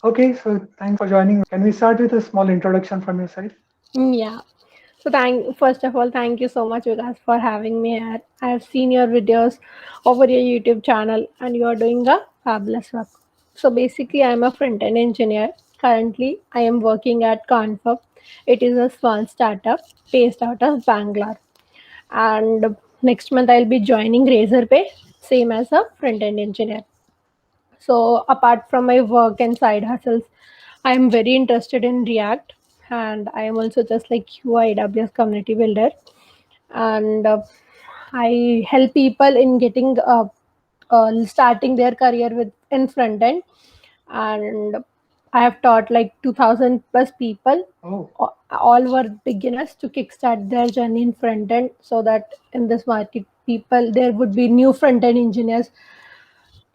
Okay, so thanks for joining. Can we start with a small introduction from your side? Yeah. So thank first of all, thank you so much, Vikas, for having me here. I have seen your videos over your YouTube channel, and you are doing a fabulous work. So basically, I am a front end engineer. Currently, I am working at Confirm. It is a small startup based out of Bangalore. And next month, I'll be joining Razorpay, same as a front end engineer. So apart from my work and side hustles, I am very interested in React, and I am also just like you, a AWS community builder, and I help people in getting starting their career with in front end, and I have taught like 2,000 plus people. Oh, All were beginners to kickstart their journey in front end, so that in this market, people there would be new front end engineers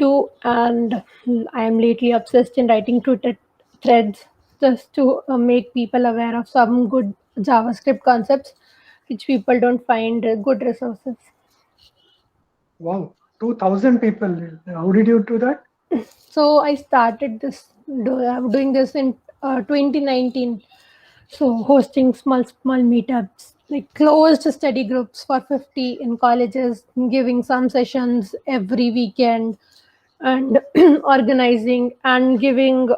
too. And I am lately obsessed in writing Twitter threads just to make people aware of some good JavaScript concepts which people don't find good resources. wow, 2,000 people. How did you do that? So I started doing this in 2019. So hosting small meetups, like closed study groups for 50 in colleges, giving some sessions every weekend, and organizing and giving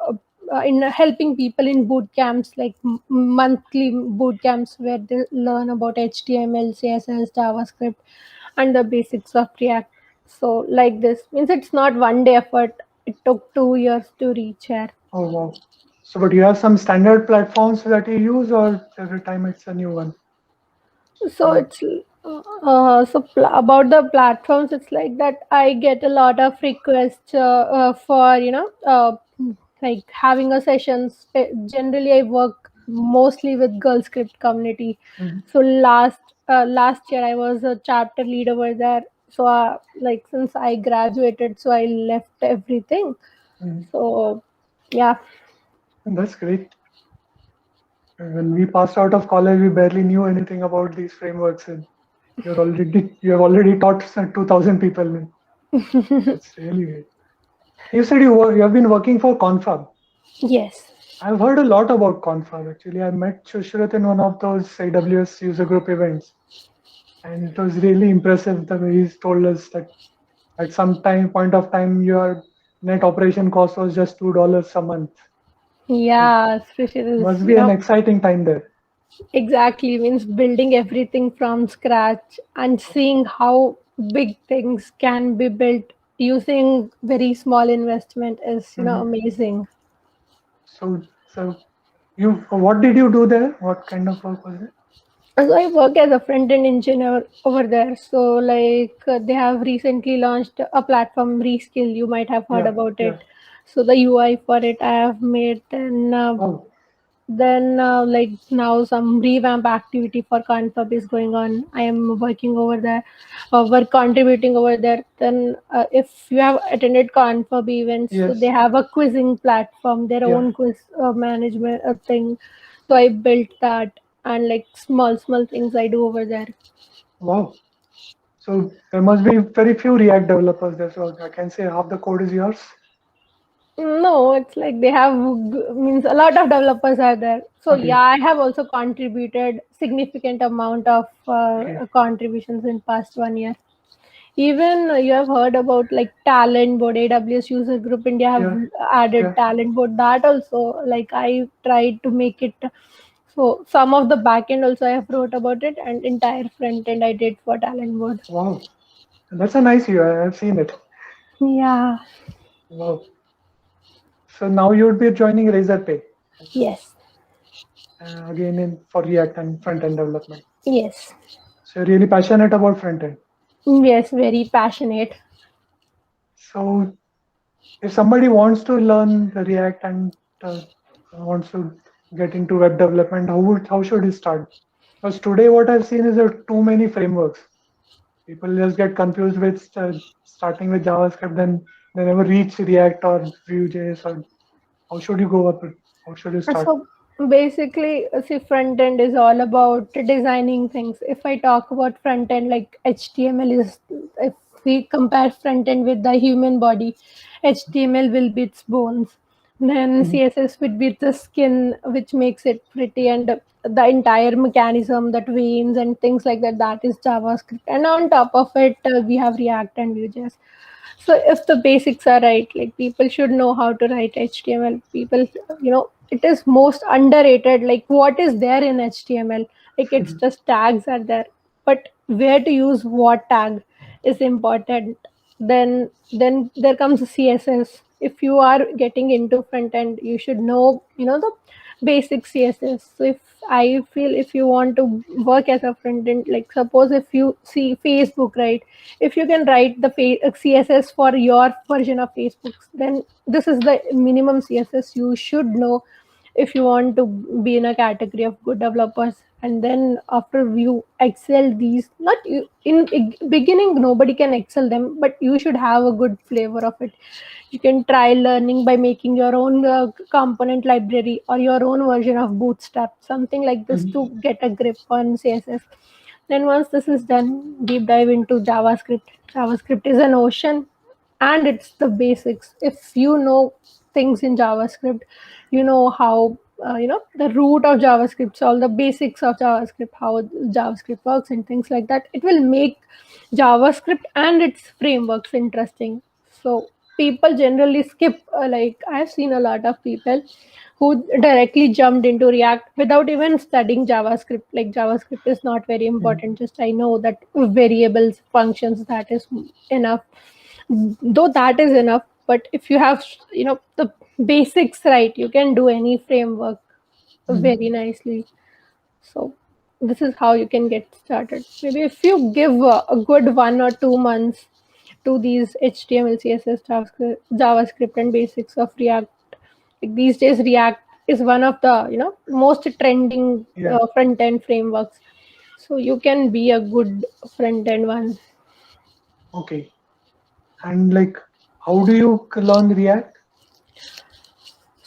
in helping people in boot camps, like monthly boot camps where they learn about HTML, CSS, JavaScript, and the basics of React. So like this means it's not one day effort. It took 2 years to reach here. Oh, wow. So, but you have some standard platforms that you use, or every time it's a new one? So Or it's about the platforms, it's like that I get a lot of requests for like having a session. Generally I work mostly with girl script community. Mhm, So last year I was a chapter lead over there. So like since I graduated, so I left everything. mhm. So yeah. That's great. When we passed out of college, we barely knew anything about these frameworks, and you have already taught some 2,000 people. That's really great. You said you have been working for Confab. Yes. I've heard a lot about Confab actually. I met Shushrat in one of those AWS user group events, and it was really impressive the way he's told us that at some point of time your net operation cost was just $2 a month. So Yeah, especially this, must be an exciting time there. exactly, means building everything from scratch and seeing how big things can be built using very small investment is, Mhm. amazing. So you what did you do there? What kind of work was it? So I work as a front end engineer over there. So like they have recently launched a platform, Reskill. You might have heard Yeah, about yeah. it. So the UI for it I have made. Oh, Then like now some revamp activity for Confab is going on. I am working over there, we're contributing over there. Then if you have attended Confab events, so they yes, have a quizzing platform, their yeah. own quiz management thing. So I built that, and like small things I do over there. Wow. So there must be very few React developers there. So I can say half the code is yours. No, it's like they have means a lot of developers are there. So yeah, Okay, I have also contributed significant amount of okay. contributions in past 1 year. Even you have heard about like talent board, AWS user group India have Yeah, added yeah. talent board. That also, like I tried to make it. So some of the backend also I have wrote about it, and entire front end I did for talent board. Wow. That's a nice view. I have seen it. Yeah. Wow. So now you would be joining Razorpay Yes. again in for React and front end development. Yes. So you're really passionate about front end. Yes. Very passionate. So if somebody wants to learn the React and uh, wants to get into web development, how should he start? Because today what I've seen is there are too many frameworks. People just get confused with starting with JavaScript, then they never reach React or Vue.js. Or how should you go up? How should you start? So basically, see, front end is all about designing things. If I talk about front end, like HTML is, if we compare front end with the human body, HTML will be its bones. Then Mhm. CSS would be the skin, which makes it pretty, and the entire mechanism, that veins and things like that, that is JavaScript. And on top of it, we have React and Vue.js. So if the basics are right, like people should know how to write HTML. People, it is most underrated. Like what is there in HTML? Like it's just tags are there, but where to use what tag is important. Then there comes CSS. If you are getting into front end, you should know, the basic CSS. So if I feel, if you want to work as a front end, like suppose if you see Facebook, right? If you can write the CSS for your version of Facebook, then this is the minimum CSS you should know if you want to be in a category of good developers. And then after you excel these, not you in beginning, nobody can excel them, but you should have a good flavor of it. You can try learning by making your own component library or your own version of Bootstrap, something like this, Mhm. to get a grip on CSS. Then once this is done, deep dive into JavaScript. JavaScript is an ocean, and it's the basics. If you know things in JavaScript, you know how, the root of JavaScript, so all the basics of JavaScript, how JavaScript works and things like that. It will make JavaScript and its frameworks interesting. So people generally skip, like I've seen a lot of people who directly jumped into React without even studying JavaScript. Like JavaScript is not very Mhm. important. Just I know that variables, functions, that is enough. Though that is enough, but if you have, the basics right, you can do any framework Mhm. very nicely. So this is how you can get started. Maybe if you give a good 1 or 2 months to these HTML, CSS, JavaScript, and basics of React. Like these days, React is one of the, most trending Yeah. front end frameworks. So you can be a good front end one. Okay. And like, how do you learn React?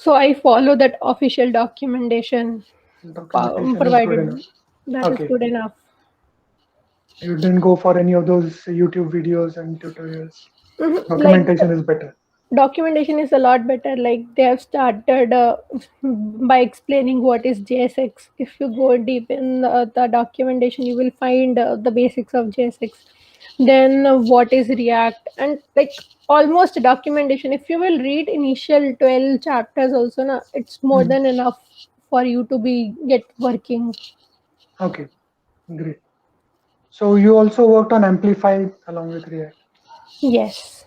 So I follow that official documentation Documentation is good enough. provided. That is Okay. good enough. You didn't go for any of those YouTube videos and tutorials. Like Documentation is better. documentation is a lot better. Like they have started by explaining what is JSX. If you go deep in the documentation, you will find the basics of JSX. Then what is React, and like almost documentation. If you will read initial 12 chapters, also, na, it's more Mhm. than enough for you to be get working. Okay. Great. So you also worked on Amplify along with React. Yes.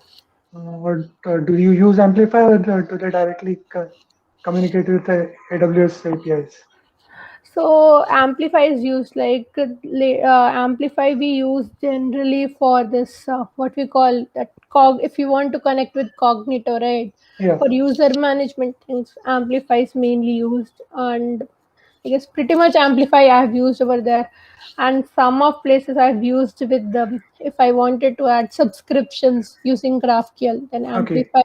Or do you use Amplify, or do they directly communicate with the AWS APIs? So Amplify is used, like Amplify we use generally for this, what we call that cog. If you want to connect with Cognito, right? Yeah. For user management things, Amplify is mainly used, and I guess pretty much Amplify I have used over there, and some of places I've used with them. If I wanted to add subscriptions using GraphQL, then Okay. Amplify,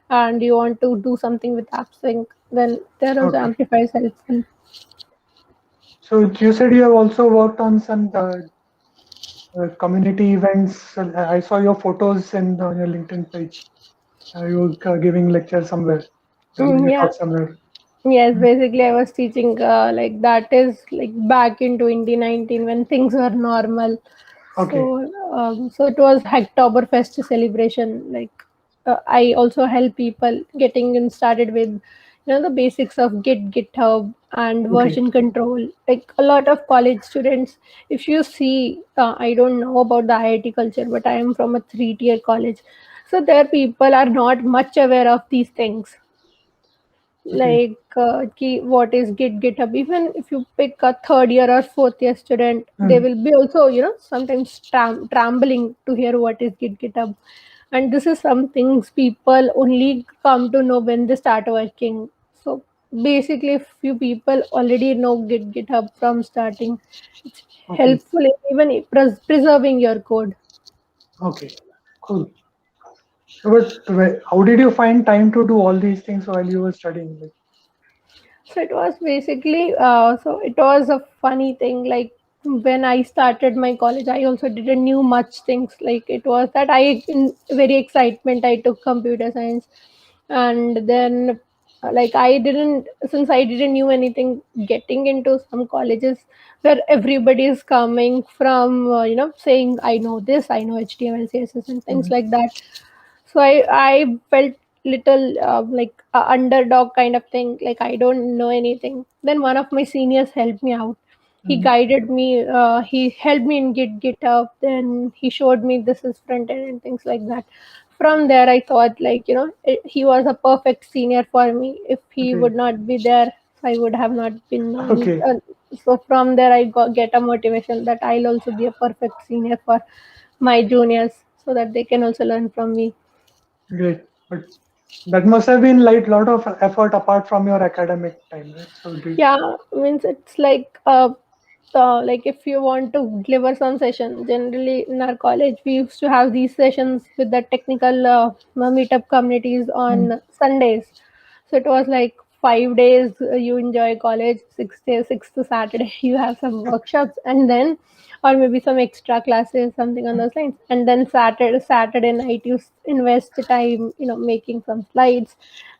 and you want to do something with AppSync, then there also Okay. Amplify is helpful. So you said you have also worked on some community events. I saw your photos on your LinkedIn page. You were giving lecture somewhere, giving a Yeah. talk somewhere. Yes, basically I was teaching, like that is like back in 2019 when things were normal. So Okay. so it was Hacktoberfest celebration. Like I also help people getting in started with, the basics of GitHub and Okay. version control. Like a lot of college students, if you see, I don't know about the IIT culture, but I am from a 3-tier college, so there people are not much aware of these things, Okay. like what is GitHub. Even if you pick a third year or fourth year student, they Hmm. will be also, sometimes trembling to hear what is GitHub. And this is some things people only come to know when they start working. So basically, if few people already know GitHub from starting, it's Okay. helpful in even preserving your code. Okay. Cool. But how did you find time to do all these things while you were studying? Like, So it was basically, so it was a funny thing. Like when I started my college, I also didn't knew much things. Like it was that I, in very excitement, I took computer science, and then like since I didn't knew anything, getting into some colleges where everybody is coming from, saying I know this, I know HTML, CSS, and things Mhm. like that. So I felt little like a underdog kind of thing, like I don't know anything. Then one of my seniors helped me out. He Mhm. guided me, he helped me in GitHub, then he showed me this is front end and things like that. From there I thought, like, he was a perfect senior for me. If he Okay. would not be there, I would have not been known. Okay. So from there I get a motivation that I'll also be a perfect senior for my juniors, so that they can also learn from me. Great. But that must have been like lot of effort apart from your academic time, right? So did Yeah, means it's like if you want to deliver some session, generally in our college we used to have these sessions with the technical meetup communities mm, on Sundays. So it was like 5 days you enjoy college, 6 days, 6 to Saturday you have some workshops, and then or maybe some extra classes, something on those lines, and then Saturday night you invest the time, making some slides,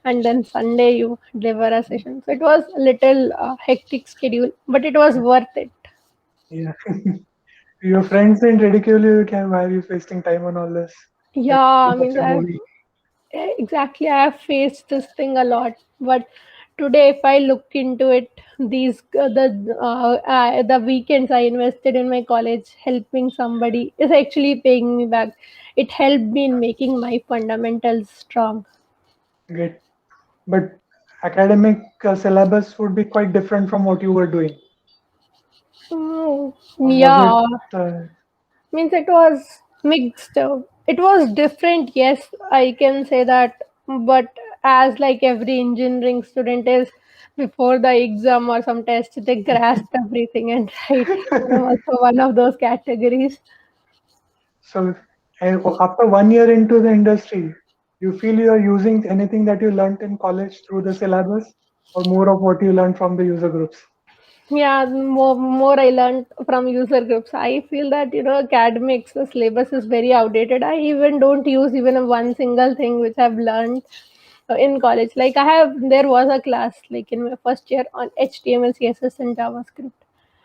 and then Sunday you deliver a session. So it was a little hectic schedule, but it was worth it. yeah. Your friends didn't ridicule you, can why are you wasting time on all this? Let's Yeah, go I watch mean, a movie. exactly, I have faced this thing a lot, but today if I look into it, these the weekends I invested in my college helping somebody is actually paying me back. It helped me in making my fundamentals strong. Great. But academic syllabus would be quite different from what you were doing. Mm, Or was it yeah, uh, means it was mixed. It was different, yes, I can say that. But as like every engineering student is, before the exam or some test, they grasp everything and write. I'm also one of those categories. so after 1 year into the industry, you feel you are using anything that you learned in college through the syllabus or more of what you learned from the user groups? Yeah, more I learned from user groups. I feel that, academics, the syllabus is very outdated. I even don't use even a one single thing which I've learned in college. Like there was a class like in my first year on HTML, CSS, and JavaScript.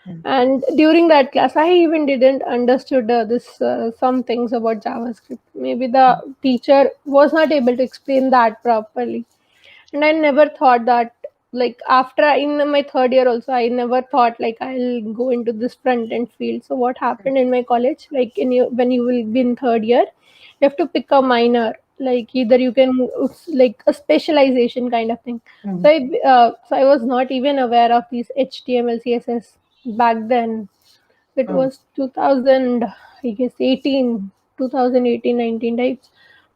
Mm, And during that class, I even didn't understood this some things about JavaScript. Maybe the teacher was not able to explain that properly, and I never thought that, like, after in my third year also, I never thought like I'll go into this front end field. So what happened in my college, like when you will be in third year, you have to pick a minor, like either you can like a specialization kind of thing. mm, So I was not even aware of these HTML, CSS back then. It oh, was 2000, I guess 18, 2018, 19 types.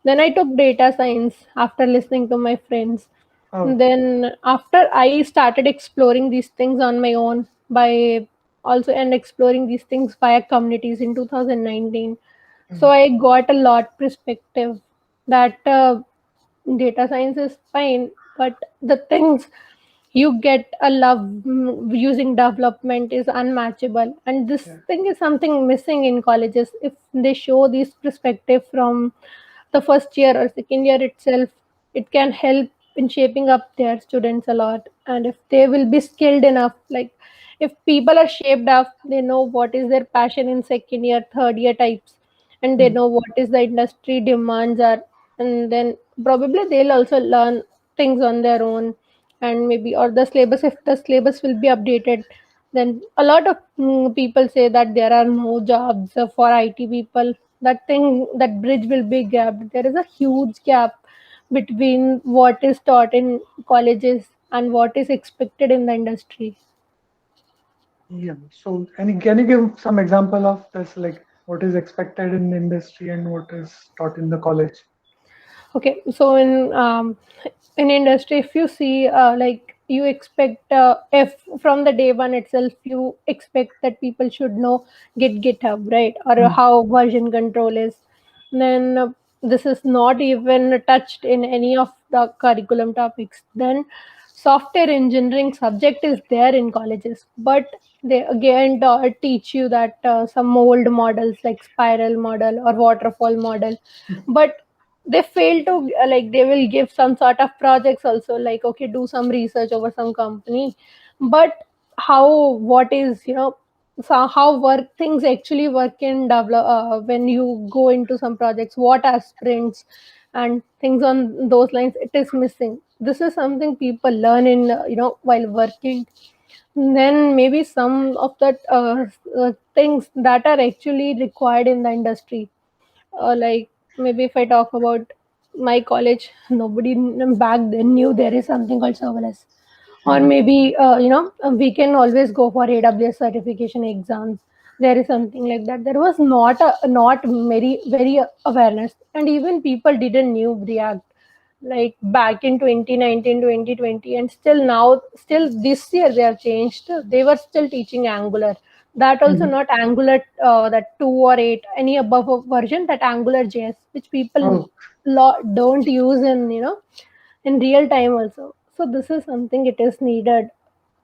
Then I took data science after listening to my friends. oh, Then after I started exploring these things on my own by also and exploring these things via communities in 2019. So mm, I got a lot perspective that data science is fine, but the things you get a love using development is unmatchable, and this yeah. thing is something missing in colleges. If they show this perspective from the first year or second year itself, it can help in shaping up their students a lot. And if they will be skilled enough, like if people are shaped up, they know what is their passion in second year, third year types, and they Mm, know what is the industry demands are, and then probably they'll also learn things on their own. And maybe or the syllabus, if the syllabus will be updated, then a lot of people say that there are no jobs for IT people. That thing, that bridge will be gapped. There is a huge gap between what is taught in colleges and what is expected in the industry. yeah. So, can you give some example of this, like what is expected in the industry and what is taught in the college? Okay, so in industry, if you see, like you expect, if from the day one itself you expect that people should know GitHub, right, or Mm, how version control is, then this is not even touched in any of the curriculum topics. Then software engineering subject is there in colleges, but they again teach you that some mold models like spiral model or waterfall model, but they fail to like they will give some sort of projects also, like okay, do some research over some company, but how, what is, so how work things actually work in develop when you go into some projects, what are sprints and things on those lines, it is missing. This is something people learn in while working. Then maybe some of that things that are actually required in the industry, like maybe if I talk about my college, nobody back then knew there is something called serverless. Or Mhm. maybe we can always go for AWS certification exams. There is something like that. There was not very awareness, and even people didn't knew React like back in 2019 2020, and still now, still this year they have changed. They were still teaching Angular, that also Mhm. not Angular that 2 or 8, any above a version, that Angular JS, which people Oh, don't use in in real time also. So this is something it is needed.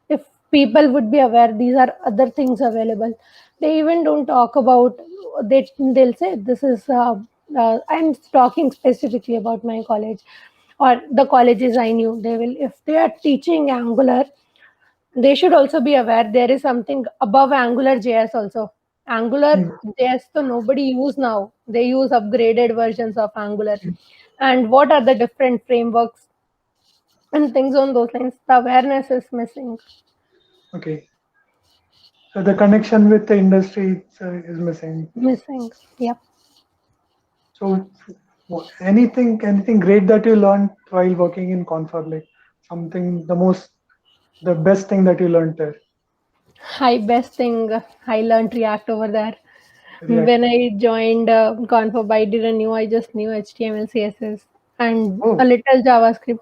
If people would be aware these are other things available, they even don't talk about. They'll say this is I'm talking specifically about my college or the colleges I knew. They will, if they are teaching Angular, they should also be aware there is something above Angular JS also. Angular mhm. JS so nobody use now, they use upgraded versions of Angular. And what are the different frameworks and things on those lines, the awareness is Okay. So the connection with the industry is missing. missing. Yep. So anything great that you learned while working in Confab, like something the best thing that you learned there, I best thing I learned React over there. React. When I joined Confab, I didn't knew. I just knew HTML, CSS, and a Oh, little JavaScript.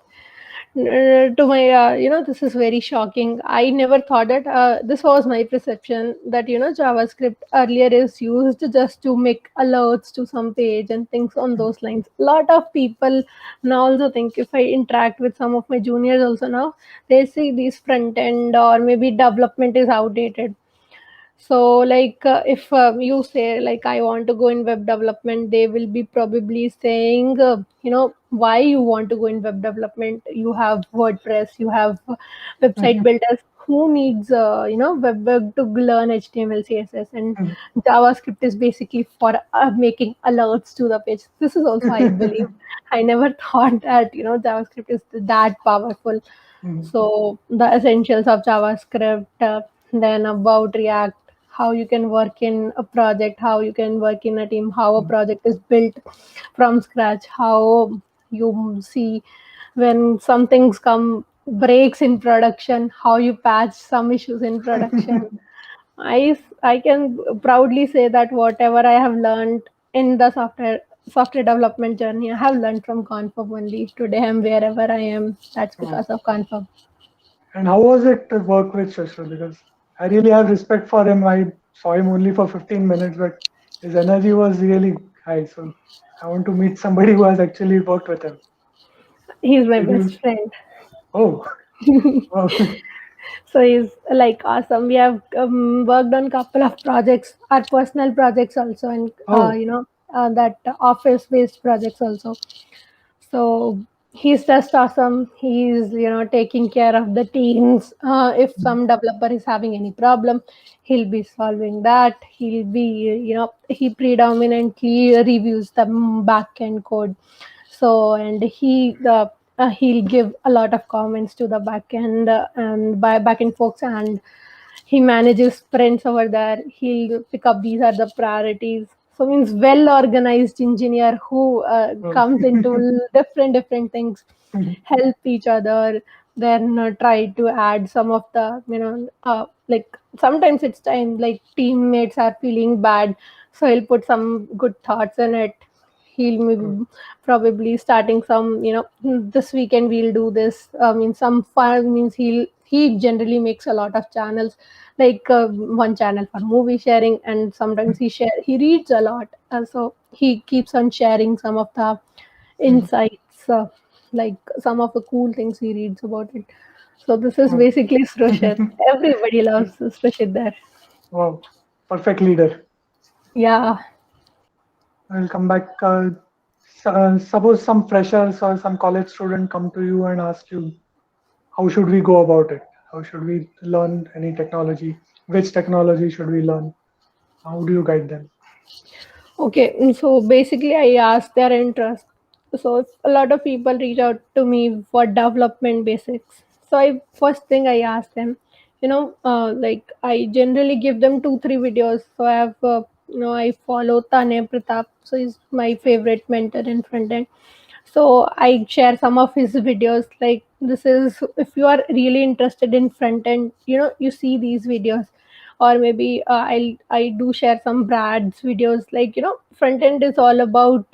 To my, this is very shocking. I never thought that. This was my perception that JavaScript earlier is used just to make alerts to some page and things on those lines. A lot of people now also think, if I interact with some of my juniors also now, they see these front end or maybe development is outdated. So, like, if you say, like, I want to go in web development, they will be probably saying, why you want to go in web development. You have WordPress, you have website mhm, builders. Who needs, web to learn HTML, CSS, and mhm. JavaScript is basically for making alerts to the page. This is also, I believe, I never thought that JavaScript is that powerful. Mhm, So the essentials of JavaScript, then about React, how you can work in a project, how you can work in a team, how a mhm, project is built from scratch, how you see when some things come breaks in production, how you patch some issues in production. I can proudly say that whatever I have learned in the software development journey, I have learned from Confirm only. Today I'm wherever I am. That's Oh. because of Confirm. And how was it to work with Shashwat? Because I really have respect for him. I saw him only for 15 minutes, but his energy was really high. So I want to meet somebody who has actually worked with him. He's my Did best you? friend. Oh, wow. So he's like awesome. We have worked on couple of projects, our personal projects also, and Oh, that office based projects also. So he's just awesome. He's taking care of the teams. If some developer is having any problem, he'll be solving that. He'll be he predominantly reviews the back end code. So and he'll give a lot of comments to the back end and by back end folks, and he manages sprints over there. He'll pick up these are the priorities. So means well organized engineer who oh. comes into different things, help each other, then try to add some of the like sometimes it's time like teammates are feeling bad, so he'll put some good thoughts in it. He'll Oh, maybe probably starting some this weekend we'll do this. I mean some fun means he generally makes a lot of channels, like one channel for movie sharing, and sometimes he reads a lot, so he keeps on sharing some of the insights, like some of the cool things he reads about it. So this is oh. basically Srushit. Everybody loves Srushit there. Wow. Perfect leader. Yeah. I'll come back. suppose some freshers or some college student come to you and ask you, how should we go about it? How should we learn any technology? Which technology should we learn? How do you guide them? Okay, so basically, I ask their interest. So if a lot of people reach out to me for development basics, so I first thing I ask them, like I generally give them 2 3 videos. So I have, I follow Tane Pratap, so he's my favorite mentor in front end. So I share some of his videos. Like, this is, if you are really interested in front end, you see these videos. Or maybe I do share some Brad's videos. Like, front end is all about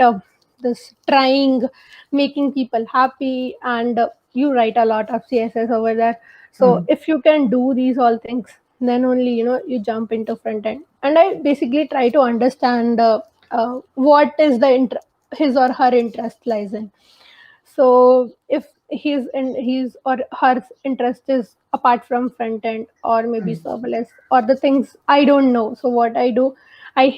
this trying, making people happy, and you write a lot of CSS over there. So Mhm. if you can do these all things, then only you jump into front end. And I basically try to understand what is his or her interest lies in. So if his or her interest is apart from front end, or maybe Mhm. serverless, or the things I don't know, so what I do, I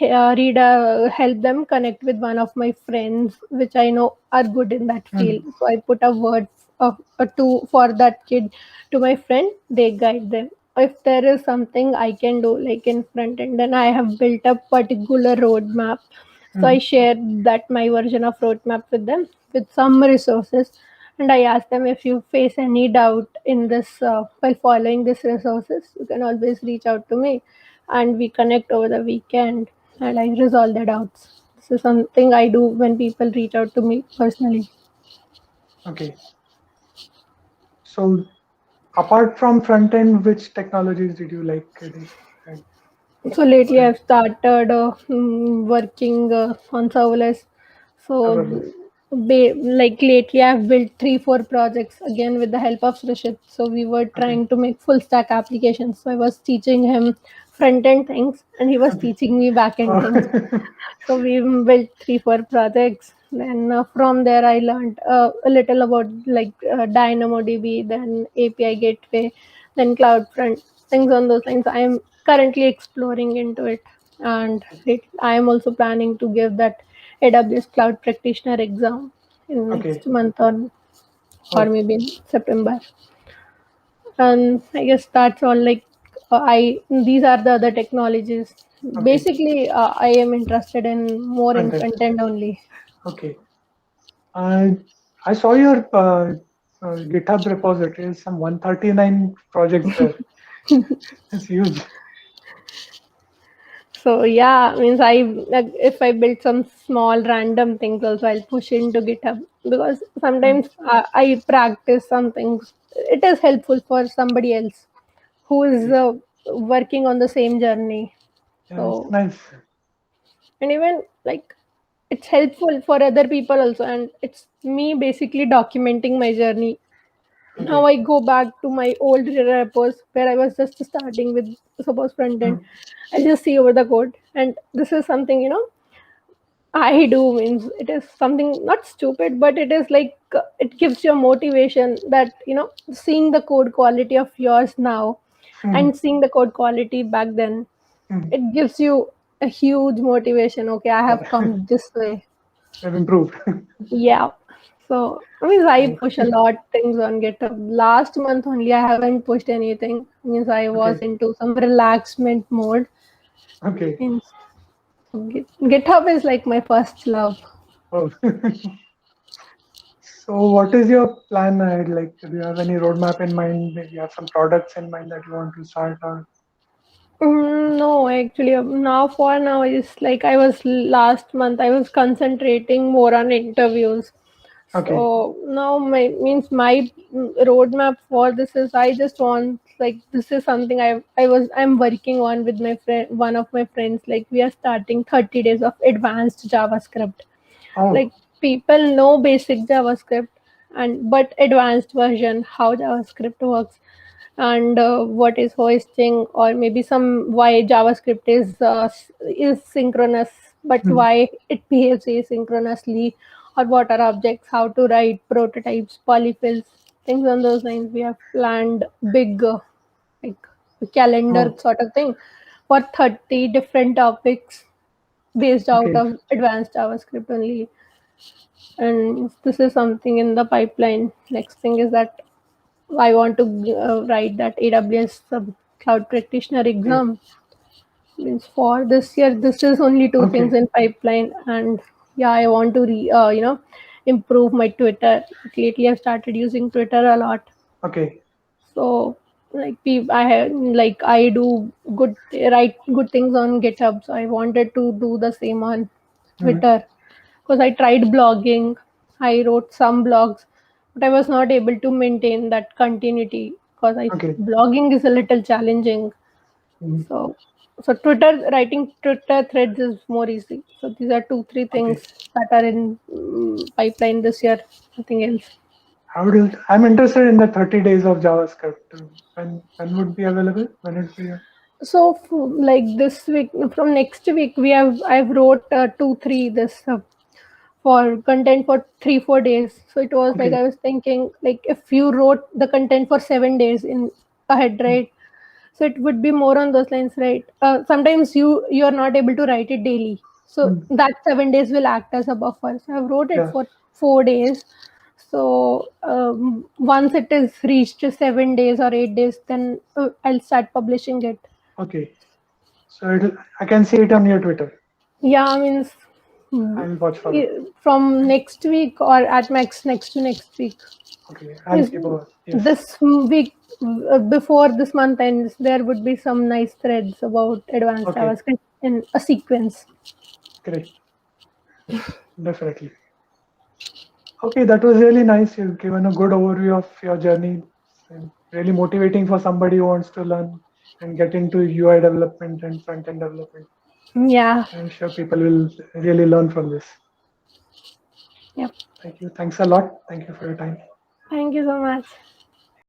help them connect with one of my friends which I know are good in that field. Mhm. So I put a word of a two for that kid to my friend, they guide them. If there is something I can do like in front end, then I have built a particular roadmap. So I Mhm. shared that my version of roadmap with them with some resources, and I asked them, if you face any doubt in this while following these resources, you can always reach out to me, and we connect over the weekend, and I resolve their doubts. This is something I do when people reach out to me personally. Okay. So apart from front end, which technologies did you like and So lately, and I've started working on serverless. So, serverless? like lately, I've built 3 4 projects again with the help of Srishit. So we were Okay. trying to make full stack applications. So I was teaching him front end things, and he was Okay. teaching me back end things. So we built 3 4 projects. Then from there, I learned a little about like DynamoDB, then API gateway, then CloudFront, things on those lines. I am currently exploring into it, and I am also planning to give that AWS Cloud Practitioner exam in Okay. next month, or Oh, maybe in September. And I guess that's all. Like, I these are the other technologies. okay. Basically, I am interested in more in Front end. front end only. Okay. Uh, I saw your GitHub repository. Some 139 projects there. It's huge. So yeah, means I, like, if I build some small random things also, I'll push into GitHub, because Mm. sometimes I practice some things. It is helpful for somebody else who is Okay. working on the same journey. Yeah, it's So, nice. and even like, it's helpful for other people also, and it's me basically documenting my journey. Now Okay. I go back to my old repos where I was just starting with, suppose front end. Mm. I just see over the code, and this is something I do, means it is something not stupid, but it is like it gives you a motivation that seeing the code quality of yours now Mm. and seeing the code quality back then, Mm. it gives you a huge motivation. Okay, I have Yeah. come this way. They've improved. Yeah. So I mean, I Oh, push a lot things on GitHub. Last month only, I haven't pushed anything. Means I was okay. into some relaxment mode. Okay. In GitHub is like my first love. Oh. So what is your plan ahead? Like, do you have any roadmap in mind? Maybe you have some products in mind that you want to start or No, actually, now for now, it's like I was last month. I was concentrating more on interviews. okay. So now my roadmap for this is, I just want, like, this is something I'm working on with my friend, one of my friends. Like, we are starting 30 days of advanced JavaScript. Oh, Like, people know basic JavaScript, and but advanced version, how JavaScript works, and what is hoisting, or maybe some why JavaScript is synchronous, but hmm, why it behaves asynchronously, or what are objects, how to write prototypes, polyfills, things on those lines. We have planned big, like, calendar oh, sort of thing for 30 different topics based out okay. of advanced JavaScript only. and this is something in the pipeline. Next thing is that I want to write that AWS cloud practitioner Okay. exam. Means for this year, this is only two things Okay. in pipeline, and yeah, I want to improve my Twitter. Lately, I've started using Twitter a lot. Okay. So I have like I do good write good things on GitHub. So I wanted to do the same on Mhm. Twitter because I tried blogging. I wrote some blogs, but I was not able to maintain that continuity because I Okay. blogging is a little challenging. Mhm. So so writing Twitter threads is more easy. So these are two three Okay. things that are in pipeline this year. Nothing else. I'm interested in the 30 days of JavaScript. When would be available? When it be? So like this week, from next week, I've wrote 2 3 this for content for 3 4 days. So it was like Okay. I was thinking like if you wrote the content for 7 days in ahead, Mm. right? So it would be more on those lines, right? Sometimes you are not able to write it daily, so Mm. that 7 days will act as a buffer. So I wrote it Yeah. for 4 days. So once it is reached 7 days or 8 days, then I'll start publishing it. Okay. So I can see it on your Twitter. Yeah, means mm, I'll watch for it. from next week or at max next to next week. Okay. I'll Means keep over. Yes. this week, before this month ends, there would be some nice threads about advanced Okay. JavaScript in a sequence. Great. Definitely. Okay. That was really nice. You've given a good overview of your journey and really motivating for somebody who wants to learn and get into UI development and front end development. Yeah. I'm sure people will really learn from this. Yep. Thank you. Thanks a lot. Thank you for your time. Thank you so much.